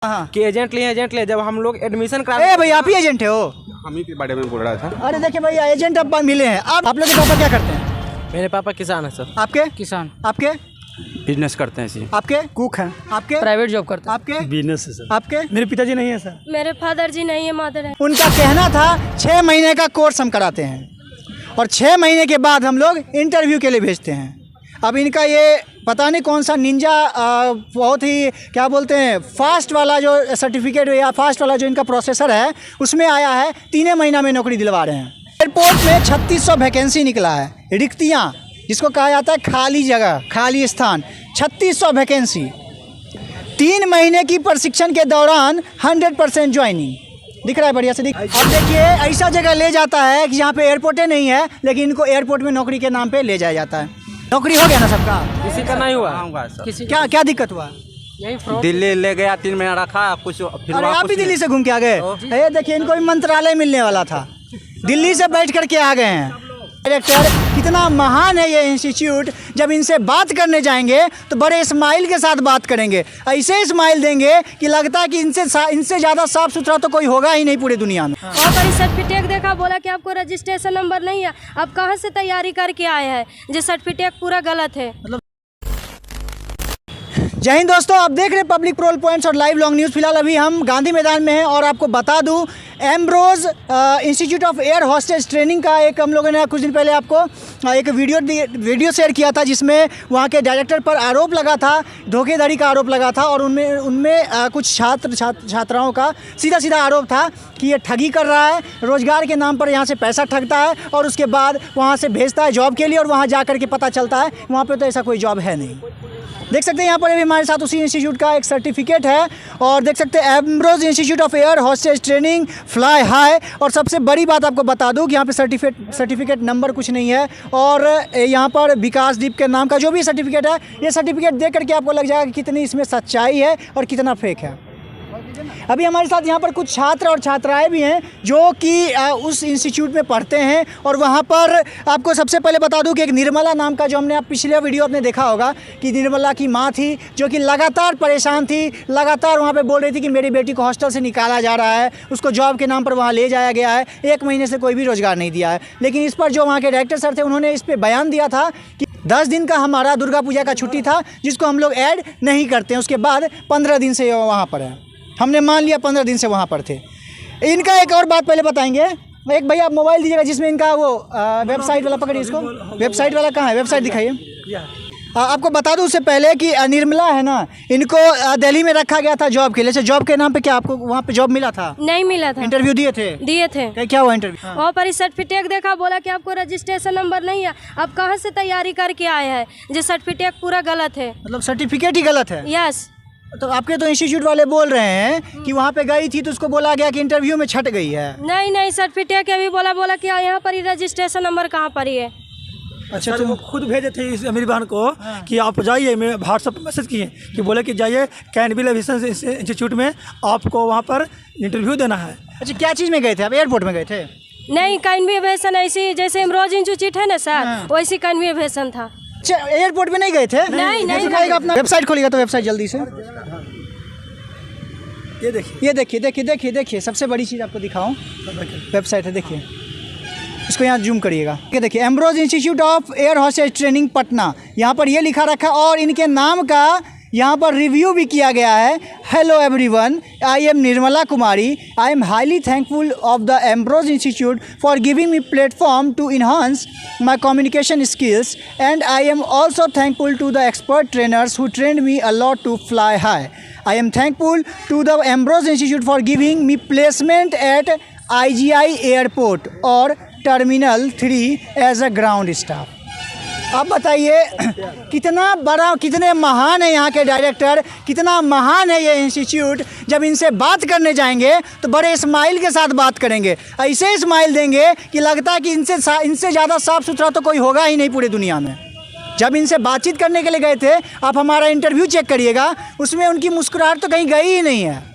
हाँ कि एजेंट ले जब हम लोग एडमिशन करा। भाई आप ही एजेंट हो? हम ही के बारे में बोल रहा था। अरे देखिए भैया एजेंट अब मिले हैं। आप लोग के पापा क्या करते हैं? मेरे पापा किसान है सर। आपके? किसान। आपके? बिजनेस करते हैं जी। आपके? कुक हैं। आपके? प्राइवेट जॉब करते हैं। आपके? बिजनेस है सर। आपके? मेरे पिताजी नहीं है सर। मेरे फादर जी नहीं है, मदर है। उनका कहना था 6 महीने का कोर्स हम कराते हैं और 6 महीने के बाद हम लोग इंटरव्यू के लिए भेजते हैं। अब इनका ये पता नहीं कौन सा निंजा बहुत ही क्या बोलते हैं फास्ट वाला जो सर्टिफिकेट या फास्ट वाला जो इनका प्रोसेसर है उसमें आया है। 3 महीना में नौकरी दिलवा रहे हैं। एयरपोर्ट में 3600 वैकेंसी निकला है, रिक्तियाँ जिसको कहा जाता है खाली जगह, खाली स्थान। 3600 वैकेंसी, 3 महीने की प्रशिक्षण के दौरान 100% ज्वाइनिंग। दिख रहा है बढ़िया से? अब देखिए ऐसा जगह ले जाता है कि जहाँ पे एयरपोर्टे नहीं है लेकिन इनको एयरपोर्ट में नौकरी के नाम पे ले जाया जाता है। नौकरी हो गया ना सबका? किसी का नहीं हुआ। किसी क्या दिक्कत हुआ? दिल्ली ले गया, 3 महीना रखा कुछ। फिर अरे आप ही दिल्ली से घूम के आ गए? ये देखिए इनको भी मंत्रालय मिलने वाला था, दिल्ली से बैठ करके आ गए हैं। डायरेक्टर कितना महान है ये इंस्टीट्यूट। जब इनसे बात करने जाएंगे तो बड़े स्माइल के साथ बात करेंगे, ऐसे स्माइल देंगे कि लगता है कि इनसे ज़्यादा साफ सुथरा तो कोई होगा ही नहीं पूरी दुनिया में। और पर सर्टिफिकेट देखा, बोला कि आपको रजिस्ट्रेशन नंबर नहीं है। आप कहाँ से तैयारी करके आए हैं? जो सर्टिफिकेट पूरा गलत है। जय हिंद दोस्तों, आप देख रहे हैं पब्लिक प्रोल पॉइंट्स और लाइव लॉन्ग न्यूज़। फिलहाल अभी हम गांधी मैदान में हैं और आपको बता दूं Ambrose institute of air hostess training का एक हम लोगों ने कुछ दिन पहले आपको एक वीडियो शेयर किया था जिसमें वहां के डायरेक्टर पर आरोप लगा था, धोखेधड़ी का आरोप लगा था और उनमें कुछ छात्राओं का सीधा आरोप था कि ये ठगी कर रहा है, रोज़गार के नाम पर यहाँ से पैसा ठगता है और उसके बाद वहाँ से भेजता है जॉब के लिए और वहाँ जा कर के पता चलता है वहाँ पर तो ऐसा कोई जॉब है नहीं। देख सकते हैं यहाँ पर अभी हमारे साथ उसी इंस्टीट्यूट का एक सर्टिफिकेट है और देख सकते हैं Ambrose institute of air hostess training fly high. और सबसे बड़ी बात आपको बता दूं कि यहाँ पे सर्टिफिकेट नंबर कुछ नहीं है और यहाँ पर विकास दीप के नाम का जो भी सर्टिफिकेट है, ये सर्टिफिकेट देख करके आपको लग जाएगा कि कितनी इसमें सच्चाई है और कितना फेक है। अभी हमारे साथ यहाँ पर कुछ छात्र और छात्राएं भी हैं जो कि उस इंस्टीट्यूट में पढ़ते हैं और वहाँ पर आपको सबसे पहले बता दूं कि एक निर्मला नाम का, जो हमने आप पिछले वीडियो आपने देखा होगा कि निर्मला की माँ थी जो कि लगातार परेशान थी, लगातार वहाँ पे बोल रही थी कि मेरी बेटी को हॉस्टल से निकाला जा रहा है, उसको जॉब के नाम पर वहाँ ले जाया गया है, 1 महीने से कोई भी रोज़गार नहीं दिया है। लेकिन इस पर जो वहाँ के डायरेक्टर सर थे उन्होंने इस पर बयान दिया था कि 10 दिन का हमारा दुर्गा पूजा का छुट्टी था जिसको हम लोग ऐड नहीं करते हैं, उसके बाद 15 दिन से वहाँ पर है। हमने मान लिया 15 दिन से वहाँ पर थे। इनका एक और बात पहले बताएंगे। एक भैया आप मोबाइल दीजिएगा जिसमें इनका वो वेबसाइट वाला पकड़िए इसको। वेबसाइट वाला कहाँ है? वेबसाइट दिखाइए। आपको बता दूं उससे पहले कि निर्मला है ना, इनको दिल्ली में रखा गया था जॉब के लिए। अच्छा, जॉब के नाम पे क्या आपको वहाँ पे जॉब मिला था? नहीं मिला था। इंटरव्यू दिए थे? दिए थे। क्या हुआ इंटरव्यू? और पर सर्टिफिकेट देखा, बोला कि आपको रजिस्ट्रेशन नंबर नहीं है। आप कहाँ से तैयारी करके आए हैं? जो सर्टिफिकेट पूरा गलत है। मतलब सर्टिफिकेट ही गलत है? यस। तो आपके तो इंस्टीट्यूट वाले बोल रहे हैं कि वहाँ पे गई थी तो उसको बोला गया कि इंटरव्यू में छट गई है। नहीं, सर्टिफिकेट के भी बोला कि यहाँ पर ही रजिस्ट्रेशन नंबर कहाँ पर ही है। अच्छा, तो खुद भेजे थे इस मेरी बहन को कि आप जाइए, मैं व्हाट्सएप पर मैसेज किए कि बोले कि जाइए कैनविल एविएशन इंस्टीट्यूट में, आपको वहाँ पर इंटरव्यू देना है। अच्छा, क्या चीज़ में गए थे आप? एयरपोर्ट में गए थे? नहीं, कैनवी एविएशन ऐसी जैसे एम्ब्रोज इंस्टीट्यूट है ना सर, वैसी कैनवी एविएशन था। अच्छा, एयरपोर्ट में नहीं गए थे? नहीं। अपना वेबसाइट खोलिएगा तो वेबसाइट जल्दी से। ये देखिए सबसे बड़ी चीज़ आपको दिखाऊं, वेबसाइट है, देखिए इसको यहाँ जूम करिएगा। ये देखिए Ambrose institute of air hostess training Patna, यहाँ पर ये लिखा रखा और इनके नाम का यहाँ पर रिव्यू भी किया गया है। Hello everyone, I am Nirmala Kumari. I am highly thankful of the Ambrose Institute for giving me platform to enhance my communication skills and I am also thankful to the expert trainers who trained me a lot to fly high. I am thankful to the Ambrose Institute for giving me placement at IGI Airport और Terminal 3 as a ground staff. अब बताइए कितना बड़ा, कितने महान है यहाँ के डायरेक्टर, कितना महान है ये इंस्टीट्यूट। जब इनसे बात करने जाएंगे तो बड़े स्माइल के साथ बात करेंगे, ऐसे स्माइल देंगे कि लगता है कि इनसे ज़्यादा साफ सुथरा तो कोई होगा ही नहीं पूरी दुनिया में। जब इनसे बातचीत करने के लिए गए थे, आप हमारा इंटरव्यू चेक करिएगा, उसमें उनकी मुस्कुराहट तो कहीं गई ही नहीं है।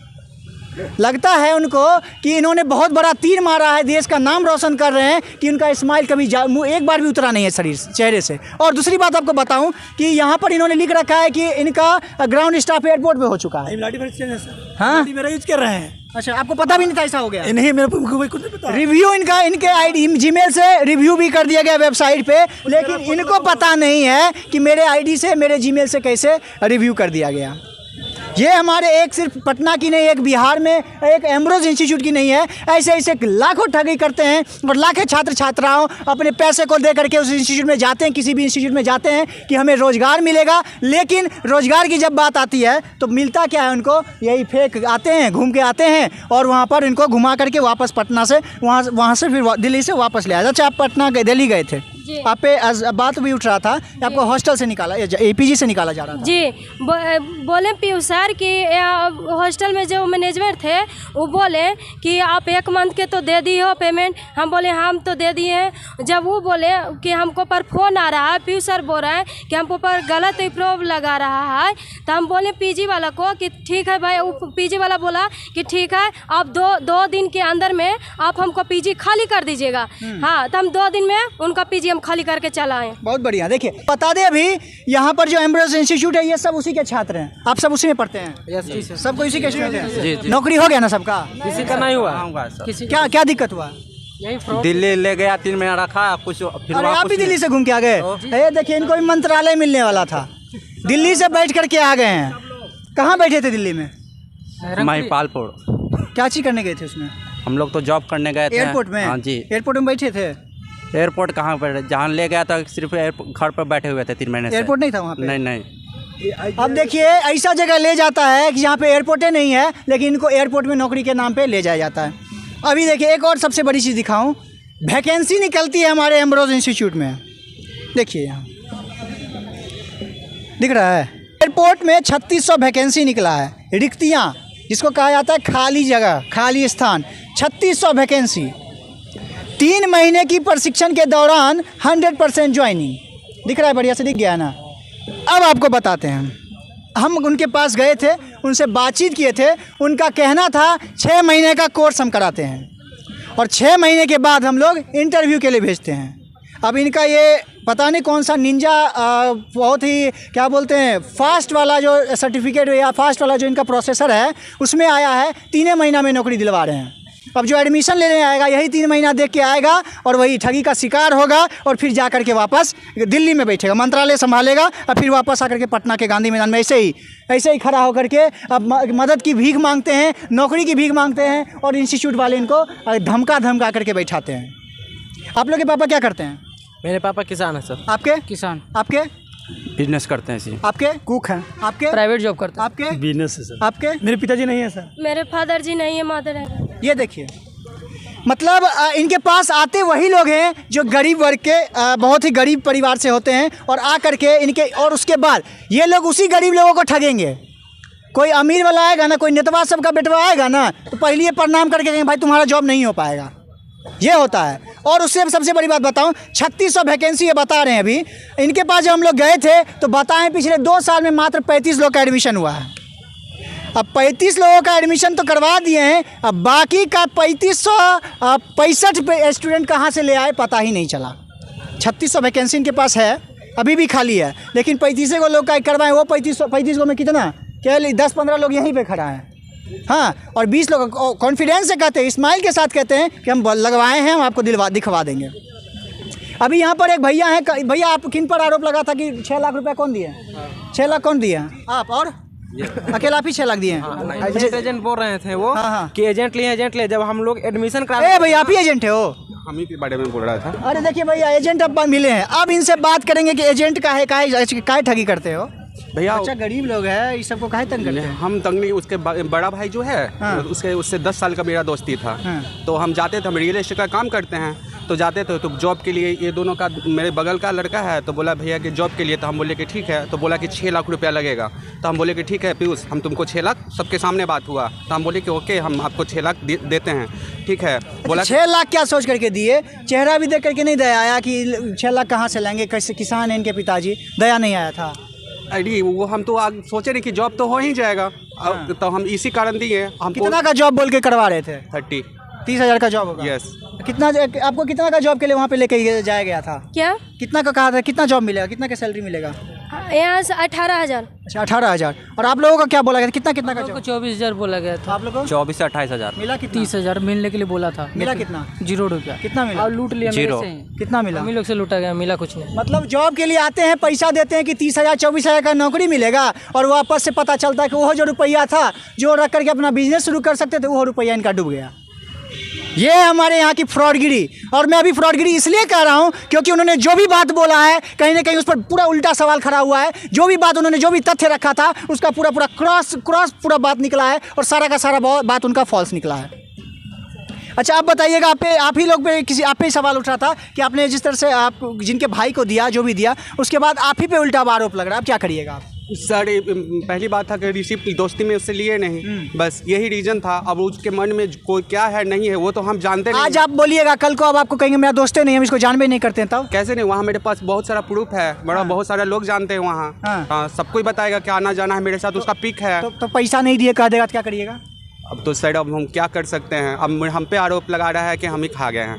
लगता है उनको कि इन्होंने बहुत बड़ा तीर मारा है, देश का नाम रोशन कर रहे हैं कि उनका स्माइल कभी एक बार भी उतरा नहीं है चेहरे से। और दूसरी बात आपको बताऊं कि यहाँ पर इन्होंने लिख रखा है कि इनका ग्राउंड स्टाफ एयरपोर्ट पे हो चुका है। हाँ? मेरा यूज कर रहे हैं। अच्छा, आपको पता भी नहीं था ऐसा हो गया? नहीं, मेरे को कुछ नहीं पता। रिव्यू इनके आईडी जीमेल से रिव्यू भी कर दिया गया वेबसाइट पे, लेकिन इनको पता नहीं है कि मेरे आईडी से, मेरे जीमेल से कैसे रिव्यू कर दिया गया। ये हमारे एक सिर्फ पटना की नहीं, एक बिहार में एक एम्ब्रोज इंस्टीट्यूट की नहीं है, ऐसे ऐसे लाखों ठगी करते हैं और लाखों छात्र छात्राओं अपने पैसे को दे करके उस इंस्टीट्यूट में जाते हैं, किसी भी इंस्टीट्यूट में जाते हैं कि हमें रोज़गार मिलेगा, लेकिन रोज़गार की जब बात आती है तो मिलता क्या है उनको? यही फेक आते हैं, घूम के आते हैं और वहाँ पर इनको घुमा करके वापस पटना से वहाँ से फिर दिल्ली से वापस ले आया। अच्छा, आप पटना गए, दिल्ली गए थे, आप पे बात भी उठ रहा था कि आपको हॉस्टल से निकाला, एपीजी से निकाला जा रहा था। जी, बोले पीयूष सर कि हॉस्टल में जो मैनेजमेंट थे वो बोले कि आप 1 मंथ के तो दे दी हो पेमेंट। हम बोले हम तो दे दिए हैं। जब वो बोले कि हमको पर फ़ोन आ रहा है, पीयूष सर बोल रहे हैं कि हमको पर गलत प्रोब लगा रहा है, तो हम बोले पीजी वाला को कि ठीक है भाई। वो पीजी वाला बोला कि ठीक है, आप दो दिन के अंदर में आप हमको पीजी खाली कर दीजिएगा। हाँ, तो हम 2 दिन में उनका पीजी खाली करके चला आए। बहुत बढ़िया। देखिए, बता दें अभी यहाँ पर जो एम्ब्रोज इंस्टीट्यूट है ये सब उसी के छात्र हैं, आप सब उसी में पढ़ते हैं? यस, सबको इसी के स्टूडेंट हैं? जी। नौकरी हो गया ना सबका? किसी का नहीं हुआ। किसी क्या क्या दिक्कत हुआ? यही फ्रॉड। दिल्ली ले गया, 3 महीना रखा, कुछ फिर अरे आप वापस भी दिल्ली से घूम के आ गए? ये देखिए, इनको भी मंत्रालय मिलने वाला था, दिल्ली से बैठ करके आ गए हैं। कहाँ बैठे थे दिल्ली में? महिपालपुर। क्या चीज करने गए थे उसमें? हम लोग तो जॉब करने गए थे। एयरपोर्ट में? हाँ जी। एयरपोर्ट में बैठे थे? एयरपोर्ट कहाँ पर, जहाँ ले गया था सिर्फ घर पर बैठे हुए थे 3 महीने से। एयरपोर्ट नहीं था वहाँ पे? नहीं। अब देखिए, ऐसा जगह ले जाता है कि जहाँ पे एयरपोर्ट नहीं है, लेकिन इनको एयरपोर्ट में नौकरी के नाम पे ले जाया जाता है। अभी देखिए, एक और सबसे बड़ी चीज़ दिखाऊं, वैकेंसी निकलती है हमारे एम्ब्रोज इंस्टीट्यूट में। देखिए यहाँ दिख रहा है, एयरपोर्ट में 3600 वैकेंसी निकला है, रिक्तियाँ जिसको कहा जाता है खाली जगह, खाली स्थान, 3600 वैकेंसी। 3 महीने की प्रशिक्षण के दौरान 100% ज्वाइनिंग। दिख रहा है? बढ़िया से दिख गया है ना? अब आपको बताते हैं, हम उनके पास गए थे, उनसे बातचीत किए थे, उनका कहना था 6 महीने का कोर्स हम कराते हैं और 6 महीने के बाद हम लोग इंटरव्यू के लिए भेजते हैं। अब इनका ये पता नहीं कौन सा निंजा बहुत ही क्या बोलते हैं फास्ट वाला जो सर्टिफिकेट या फास्ट वाला जो इनका प्रोसेसर है उसमें आया है, 3 महीना में नौकरी दिलवा रहे हैं। अब जो एडमिशन लेने आएगा यही 3 महीना देख के आएगा और वही ठगी का शिकार होगा और फिर जा कर के वापस दिल्ली में बैठेगा, मंत्रालय संभालेगा और फिर वापस आकर के पटना के गांधी मैदान में ऐसे ही खड़ा होकर के अब मदद की भीख मांगते हैं, नौकरी की भीख मांगते हैं और इंस्टीट्यूट वाले इनको धमका करके बैठाते हैं। आप लोग के पापा क्या करते हैं? मेरे पापा किसान है सर। आपके? किसान। आपके? बिजनेस करते हैं जी। आपके? कुक हैं। आपके? प्राइवेट जॉब करते हैं। आपके? बिजनेस है सर। आपके? मेरे पिताजी नहीं है सर। मेरे फादर जी नहीं है, मदर है। ये देखिए, मतलब इनके पास आते वही लोग हैं जो गरीब वर्ग के बहुत ही गरीब परिवार से होते हैं और आ करके इनके और उसके बाद ये लोग उसी गरीब लोगों को ठगेंगे। कोई अमीर वाला आएगा ना, कोई नेतवा सबका बेटवा आएगा ना, तो पहले ये प्रणाम करके कहेंगे भाई तुम्हारा जॉब नहीं हो पाएगा। ये होता है। और उससे सबसे बड़ी बात बताऊं, 3600 वैकेंसी ये बता रहे हैं। अभी इनके पास जब हम लोग गए थे तो बताएं पिछले 2 साल में मात्र 35 लोग का एडमिशन हुआ है। अब 35 लोगों का एडमिशन तो करवा दिए हैं, अब बाकी का 3565 स्टूडेंट कहाँ से ले आए पता ही नहीं चला। 3600 वैकेंसी इनके पास है, अभी भी खाली है, लेकिन 35 को लोग का करवाएं, वो 35 को में कितना केवल 10-15 लोग यहीं पे खड़ा है। हाँ, और 20 लोग कॉन्फिडेंस से कहते हैं, स्माइल के साथ कहते हैं कि हम लगवाए हैं, हम आपको दिखवा देंगे। अभी यहाँ पर एक भैया हैं, भैया आप किन पर आरोप लगा था कि 6 लाख रुपए कौन दिए? 6 लाख कौन दिए? आप और अकेला आप ही 6 लाख दिए हैं? एजेंट बोल रहे थे वो हाँ। कि एजेंट ले जब हम लोग एडमिशन करा। ए भैया, आप ही एजेंट है हो? हम ही के बारे में बोल रहा था। अरे देखिए भैया, एजेंट अब मिले हैं, अब इनसे बात करेंगे कि एजेंट काहे ठगी करते हो? भैया अच्छा, गरीब लोग है, इस सबको काहे तंग करते हैं? हम तंग नहीं, उसके बड़ा भाई जो है हाँ। उससे 10 साल का मेरा दोस्ती था। हाँ। तो हम जाते थे, हम रियल एस्टेट का काम करते हैं, तो जाते थे तो जॉब के लिए ये दोनों का, मेरे बगल का लड़का है तो बोला भैया कि जॉब के लिए, तो हम बोले कि ठीक है, तो बोला कि 6 लाख रुपया लगेगा। तो हम बोले कि ठीक है पीयूष, हम तुमको 6 लाख, सबके सामने बात हुआ, तो हम बोले कि ओके हम आपको 6 लाख देते हैं, ठीक है। बोला 6 लाख क्या सोच करके दिए? चेहरा भी देख करके नहीं दया आया कि 6 लाख कहाँ से लेंगे, कैसे किसान है इनके पिताजी, दया नहीं आया था? अरे वो हम तो आग सोचे नहीं कि जॉब तो हो ही जाएगा। हाँ। तो हम इसी कारण दिए। हम कितना का जॉब बोल के करवा रहे थे? 30,000 का जॉब होगा? यस। कितना आपको कितना का जॉब के लिए वहाँ पे लेके जाया गया था? क्या? कितना का कहा था? कितना जॉब मिलेगा, कितना का सैलरी मिलेगा? यहाँ से 18,000। अच्छा 18,000। और आप लोगों का क्या बोला गया, कितना कितना का को 24,000 बोला गया था। आप लोगों को 24 से 28,000 मिला कितना? 30,000 मिलने के लिए बोला था। मिला कितना? 0 रुपया। कितना मिला? और लूट लिया मेरे से। कितना मिला? हम ही लोग से लूटा गया, मिला कुछ नहीं। मतलब जॉब के लिए आते हैं, पैसा देते हैं कि 30,000 24,000 का नौकरी मिलेगा, और वापस से पता चलता है कि वो जो रुपया था जो रख करके अपना बिजनेस शुरू कर सकते थे, वो रुपया इनका डूब गया। ये है हमारे यहाँ की फ्रॉडगिरी। और मैं अभी फ्रॉडगिरी इसलिए कह रहा हूँ क्योंकि उन्होंने जो भी बात बोला है, कहीं ना कहीं उस पर पूरा उल्टा सवाल खड़ा हुआ है। जो भी बात उन्होंने, जो भी तथ्य रखा था, उसका पूरा पूरा क्रॉस पूरा बात निकला है, और सारा का सारा बात उनका फॉल्स निकला है। अच्छा आप बताइएगा, आप ही लोग पे किसी आप पे ही सवाल उठ रहा था कि आपने जिस तरह से आप जिनके भाई को दिया, जो भी दिया, उसके बाद आप ही पे उल्टा आरोप लग रहा है। आप क्या करिएगा आप? सर पहली बात था कि रिसिप्ट दोस्ती में उससे लिए नहीं, बस यही रीज़न था। अब उसके मन में कोई क्या है नहीं है वो तो हम जानते नहीं। आज आप बोलिएगा, कल को अब आपको कहेंगे मेरा दोस्त नहीं, हम इसको जान भी नहीं करते हैं, तब कैसे नहीं? वहाँ मेरे पास बहुत सारा प्रूफ है, बहुत सारे लोग जानते हैं वहाँ। हाँ, सबको ही बताएगा कि आना जाना है मेरे साथ, उसका पिक है। तो पैसा नहीं दिए कह देगा तो क्या करिएगा? अब तो सर अब हम क्या कर सकते हैं? अब हम पे आरोप लगा रहा है कि हम ही खा गए हैं।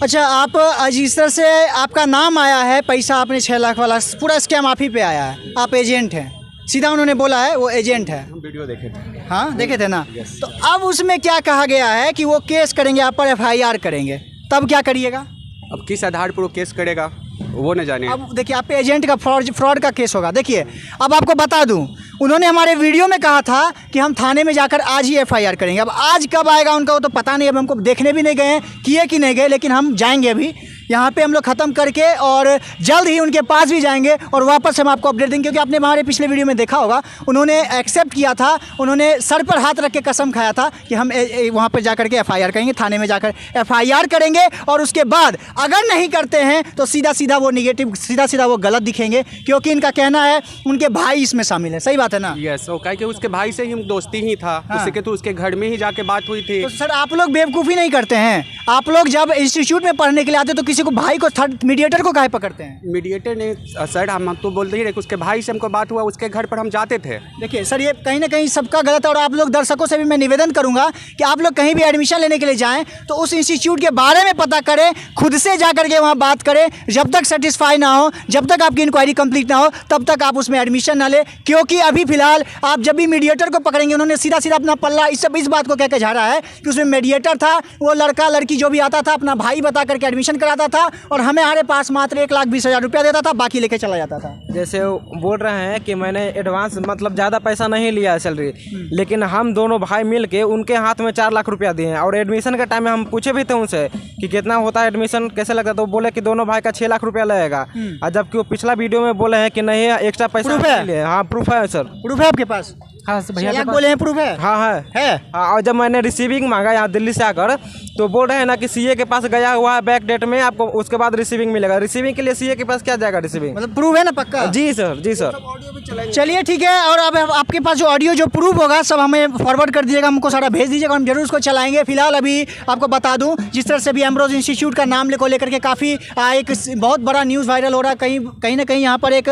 अच्छा आप जिस तरह से आपका नाम आया है, पैसा आपने 6 लाख वाला पूरा स्कैम आप ही पे आया है, आप एजेंट हैं, सीधा उन्होंने बोला है वो एजेंट है। हम वीडियो देखे थे। हाँ देखे थे ना। तो अब उसमें क्या कहा गया है कि वो केस करेंगे आप पर, FIR करेंगे, तब क्या करिएगा? अब किस आधार पर वो केस करेगा वो न जाने। अब देखिए आप पे एजेंट का फ्रॉड का केस होगा। देखिए अब आपको बता दूं, उन्होंने हमारे वीडियो में कहा था कि हम थाने में जाकर आज ही FIR करेंगे। अब आज कब आएगा उनका वो तो पता नहीं, अब हमको देखने भी नहीं गए हैं, किए कि नहीं गए, लेकिन हम जाएंगे अभी यहाँ पे हम लोग ख़त्म करके, और जल्द ही उनके पास भी जाएंगे और वापस हम आपको अपडेट देंगे। क्योंकि आपने हमारे पिछले वीडियो में देखा होगा, उन्होंने एक्सेप्ट किया था, उन्होंने सर पर हाथ रख के कसम खाया था कि हम वहाँ पर जा करके FIR करेंगे, थाने में जाकर FIR करेंगे, और उसके बाद अगर नहीं करते हैं तो सीधा सीधा वो निगेटिव, सीधा सीधा वो गलत दिखेंगे। क्योंकि इनका कहना है उनके भाई इसमें शामिल है। सही बात है ना? यस, वो कहे कि उसके भाई से ही दोस्ती ही था। उससे के तो उसके घर में ही जाके बात हुई थी। तो सर आप लोग बेवकूफ़ी नहीं करते हैं? आप लोग जब इंस्टीट्यूट में पढ़ने के लिए आते तो किसी को भाई को, थर्ड मीडिएटर को काहे पकड़ते हैं? मीडिएटर ने सर, हम तो बोलते ही रहे कि उसके भाई से हमको बात हुआ, उसके घर पर हम जाते थे। देखिए सर, ये कहीं ना कहीं सबका गलत है, और आप लोग दर्शकों से भी मैं निवेदन करूंगा कि आप लोग कहीं भी एडमिशन लेने के लिए जाएं तो उस इंस्टीट्यूट के बारे में पता करें, खुद से जा करके वहाँ बात करें। जब तक सेटिस्फाई ना हो, जब तक आपकी इंक्वायरी कंप्लीट ना हो, तब तक आप उसमें एडमिशन ना लें। क्योंकि अभी फिलहाल आप जब भी मीडिएटर को पकड़ेंगे, उन्होंने सीधा सीधा अपना पल्ला इस बात को कह के झाड़ा है कि उसमें मीडिएटर था, वो लड़का लड़की जो भी आता था अपना भाई बता करके एडमिशन कराता था, और हमारे पास मात्र 1,20,000 रुपया देता था, बाकी लेके चला जाता था। जैसे वो बोल रहे हैं कि मैंने एडवांस मतलब ज़्यादा पैसा नहीं लिया है सैलरी, लेकिन हम दोनों भाई मिल के उनके हाथ में 4 लाख रुपया दिए हैं। और एडमिशन के टाइम में हम पूछे भी थे उनसे कि कितना होता है एडमिशन, कैसे लगता है, तो बोले कि दोनों भाई का 6 लाख रुपया लगेगा। और जबकि वो पिछला वीडियो में बोले हैं कि नहीं एक्स्ट्रा पैसा प्रूफ है? नहीं लिए। हाँ प्रूफ है सर। प्रूफ है आपके पास? हाँ भैया के पास बोले हैं प्रूफ है? हाँ है। है। और जब मैंने रिसीविंग मांगा यहाँ दिल्ली से आकर, तो बोल रहे हैं ना कि CA के पास गया हुआ है बैक डेट में, आपको उसके बाद रिसीविंग मिलेगा। रिसीविंग के लिए CA के पास क्या जाएगा रिसीविंग? मतलब प्रूफ है ना पक्का? जी सर, जी सर। चलिए ठीक है, और अब आपके पास जो ऑडियो जो प्रूफ होगा सब हमें फॉरवर्ड कर दीजिएगा, हमको सारा भेज दीजिएगा, हम जरूर उसको चलाएंगे। फिलहाल अभी आपको बता दूं, जिस तरह से भी एम्ब्रोज इंस्टीट्यूट का नाम को लेकर के काफ़ी एक बहुत बड़ा न्यूज़ वायरल हो रहा है। कहीं ना कहीं यहाँ पर एक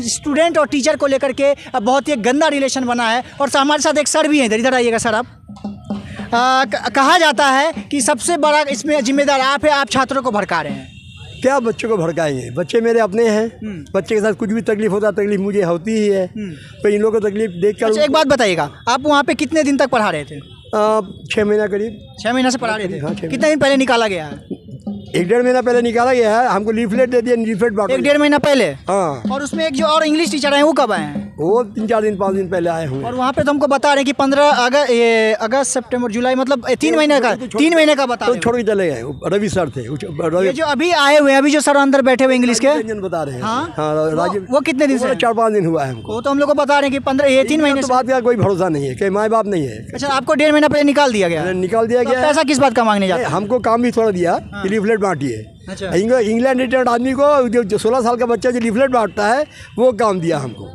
स्टूडेंट और टीचर को लेकर के बहुत ही गंदा रिलेशन बना है। और हमारे साथ एक सर भी हैं, इधर आइएगा सर। आप कहा जाता है कि सबसे बड़ा इसमें जिम्मेदार आप है, आप छात्रों को भड़का रहे हैं। क्या बच्चों को भड़काएंगे? बच्चे मेरे अपने हैं, बच्चे के साथ कुछ भी तकलीफ होता है, तकलीफ मुझे होती ही है। तो इन लोगों को तकलीफ देख कर। अच्छा एक बात बताइएगा, आप वहाँ पे कितने दिन तक पढ़ा रहे थे? 6 महीना करीब। 6 महीना से पढ़ा रहे थे? हाँ, 6 कितने दिन पहले निकाला गया है? 1-1.5 महीना पहले निकाला गया है, हमको लीफलेट दे दिया, लीफलेट बांटा। 1-1.5 महीना पहले? हाँ। और उसमें एक जो और इंग्लिश टीचर हैं वो कब आए हैं? वो 3-4 दिन 5 दिन पहले आए हुए। और वहाँ पे तो हमको बता रहे हैं कि 15 अगस्त सितंबर जुलाई, मतलब 3 महीने का, 3 महीने का बता तो रहे छोड़ के चले गए। रवि सर थे, ये जो अभी आए हुए हैं, अभी जो सर अंदर बैठे हुए इंग्लिश के बता रहे हैं। हाँ? राजीव, वो कितने दिन से? 4-5 दिन हुआ है हमको। वो तो हम लोग को बता रहे हैं कि 3 महीने तो से। बात का कोई भरोसा नहीं है, कहीं माँ बाप नहीं है। अच्छा आपको 1.5 महीना पहले निकाल दिया गया? निकाल दिया तो गया। पैसा किस बात का मांगने जाते हैं? हमको काम भी थोड़ा दिया कि लीफलेट बांटिए। अच्छा। इंग्लैंड रिटर्न आदमी को जो 16 साल का बच्चा जो लीफलेट बांटता है वो काम दिया हमको,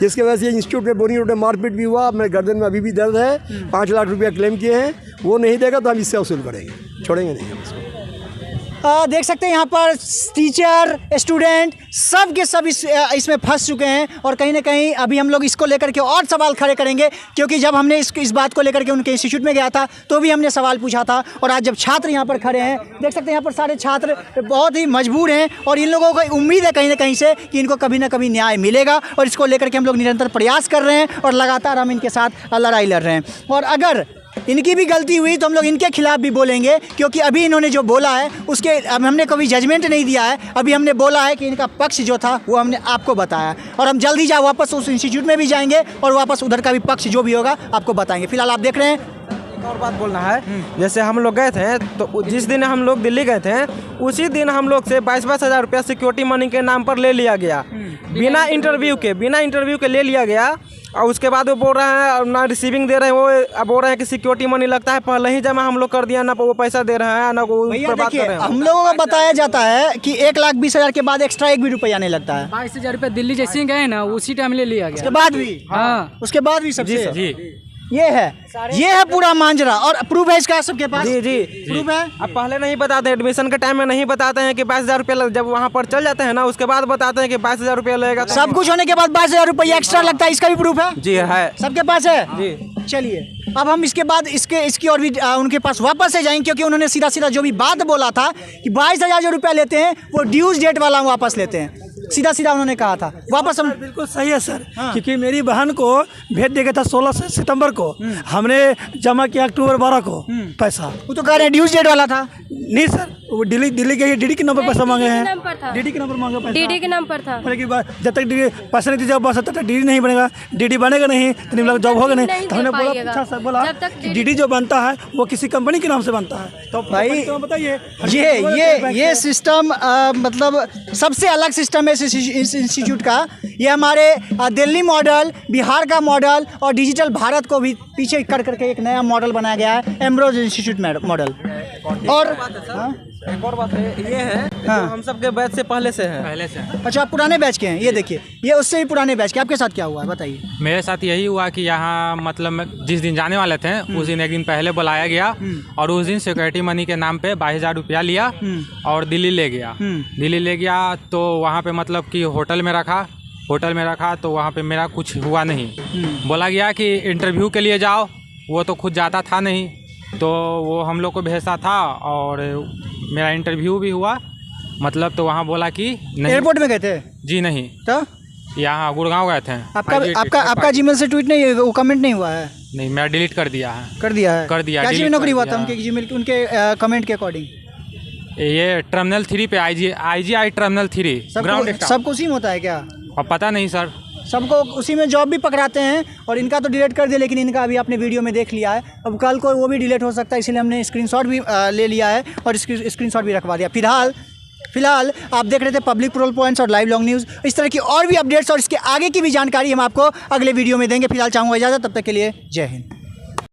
जिसके वजह से इंस्टीट्यूट में बोनी रोड में मारपीट भी हुआ। मेरे गर्दन में अभी भी दर्द है। 5 लाख रुपया क्लेम किए हैं, वो नहीं देगा तो हम इससे वसूल करेंगे, छोड़ेंगे नहीं हम इसको। देख सकते हैं यहाँ पर टीचर स्टूडेंट सब के सब इसमें फंस चुके हैं और कहीं ना कहीं अभी हम लोग इसको लेकर के और सवाल खड़े करेंगे, क्योंकि जब हमने इस बात को लेकर के उनके इंस्टीट्यूट में गया था तो भी हमने सवाल पूछा था, और आज जब छात्र यहाँ पर खड़े हैं, देख सकते हैं यहाँ पर सारे छात्र बहुत ही मजबूर हैं और इन लोगों को उम्मीद है कहीं ना कहीं से कि इनको कभी ना कभी न्याय मिलेगा, और इसको लेकर के हम लोग निरंतर प्रयास कर रहे हैं और लगातार हम इनके साथ लड़ाई लड़ रहे हैं। और अगर इनकी भी गलती हुई तो हम लोग इनके खिलाफ भी बोलेंगे, क्योंकि अभी इन्होंने जो बोला है उसके अब हमने कभी जजमेंट नहीं दिया है, अभी हमने बोला है कि इनका पक्ष जो था वो हमने आपको बताया, और हम जल्दी वापस उस इंस्टीट्यूट में भी जाएंगे और वापस उधर का भी पक्ष जो भी होगा आपको बताएंगे। फिलहाल आप देख रहे हैं और बात बोलना है, जैसे हम लोग गए थे तो जिस दिन हम लोग दिल्ली गए थे उसी दिन हम लोग से 22-22 हज़ार रुपया सिक्योरिटी मनी के नाम पर ले लिया गया, बिना इंटरव्यू के ले लिया गया। और उसके बाद वो बोल रहे हैं ना रिसीविंग दे रहे हैं, वो अब बोल रहे हैं कि सिक्योरिटी मनी लगता है, पहले ही जमा हम लोग कर दिया, ना वो पैसा दे रहे हैं ना वो भैया बात कर देखिए, रहे हैं। हम लोगों को बताया जाता है कि 1,20,000 के बाद एक्स्ट्रा एक भी रुपया नहीं लगता है। 22,000 रुपये दिल्ली जैसे ही गए ना उसी टाइम ले लिया उसके गया। बाद भी हाँ उसके बाद भी सबसे जी ये है पूरा मांजरा, और प्रूफ है इसका सबके पास। जी प्रूफ है। अब पहले नहीं बताते, एडमिशन के टाइम में नहीं बताते हैं कि 22,000 रुपया, जब वहाँ पर चल जाते हैं ना उसके बाद बताते हैं कि 22,000 रुपया लगेगा। सब कुछ होने के बाद 22,000 रुपया एक्स्ट्रा लगता है, इसका भी प्रूफ है। जी है, सबके पास है जी। चलिए अब हम इसके बाद इसकी और भी उनके पास वापस से जाएंगे, क्योंकि उन्होंने सीधा जो भी बात बोला था कि 22,000 जो रुपया लेते हैं वो ड्यूज डेट वाला वापस लेते हैं, सीधा उन्होंने कहा था वापस हम। बिल्कुल सही है सर, क्योंकि मेरी बहन को भेज दिया गया था 16 सितंबर को, हमने जमा किया अक्टूबर 12 को पैसा। वो तो कह रहे हैं ड्यूज डेट वाला था। नहीं सर, वो दिल्ली गई, डीडी के नंबर पैसा मांगे हैं, डीडी के नंबर मांगे पैसा, डीडी के नाम पर था। बोले कि जब तक डीडी पैसा नहीं दीजिए बस तब तक डीडी नहीं बनेगा, डीडी बनेगा नहीं तो जॉब होगा नहीं। तो हमने बोला कि डीडी जो बनता है वो किसी कंपनी के नाम से बनता है। तो भाई तो बताइए, ये सिस्टम मतलब सबसे अलग सिस्टम है इस इंस्टीट्यूट का। ये हमारे दिल्ली मॉडल, बिहार का मॉडल और डिजिटल भारत को भी पीछे कर करके एक नया मॉडल बनाया गया है, एम्ब्रोज इंस्टीट्यूट मॉडल। और एक और बात है, ये है जो हम सबके बैच से पहले से है। अच्छा, आप पुराने बैच के हैं। ये देखिए, ये उससे भी पुराने बैच के। आपके साथ क्या हुआ है बताइए। मेरे साथ यही हुआ कि यहाँ मतलब जिस दिन जाने वाले थे उस दिन एक दिन पहले बुलाया गया और उस दिन सिक्योरिटी मनी के नाम पे 22,000 रुपया लिया और दिल्ली ले गया। तो वहाँ पे मतलब कि होटल में रखा तो वहाँ पे मेरा कुछ हुआ नहीं। बोला गया कि इंटरव्यू के लिए जाओ, वो तो खुद जाता था नहीं, तो वो हम लोग को भेजता था और मेरा इंटरव्यू भी हुआ। मतलब तो वहाँ बोला कि नहीं। एयरपोर्ट में गए थे? जी नहीं, तो यहाँ गुड़गांव गए थे। आपका जीमेल से ट्वीट नहीं, वो कमेंट नहीं हुआ है? नहीं, मैं डिलीट कर दिया है। कर दिया। क्या जीमेल नौकरी हुआ था उनके जीमेल उनके कमेंट के अकॉर्डिंग? ये टर्मिनल 3 पे IGI टर्मिनल 3 ग्राउंड स्टाफ। सबको उसी में होता है क्या? अब पता नहीं सर, सबको उसी में जॉब भी पकड़ाते हैं। और इनका तो डिलीट कर दिया, लेकिन इनका अभी आपने वीडियो में देख लिया है। अब कल को वो भी डिलीट हो सकता है, इसलिए हमने स्क्रीनशॉट भी ले लिया है और स्क्रीनशॉट भी रखवा दिया। फिलहाल आप देख रहे थे पब्लिक प्रोल पॉइंट्स और लाइव लॉन्ग न्यूज़। इस तरह की और भी अपडेट्स और इसके आगे की भी जानकारी हम आपको अगले वीडियो में देंगे। फिलहाल चाहूँगा इजाज़त, तब तक के लिए जय हिंद।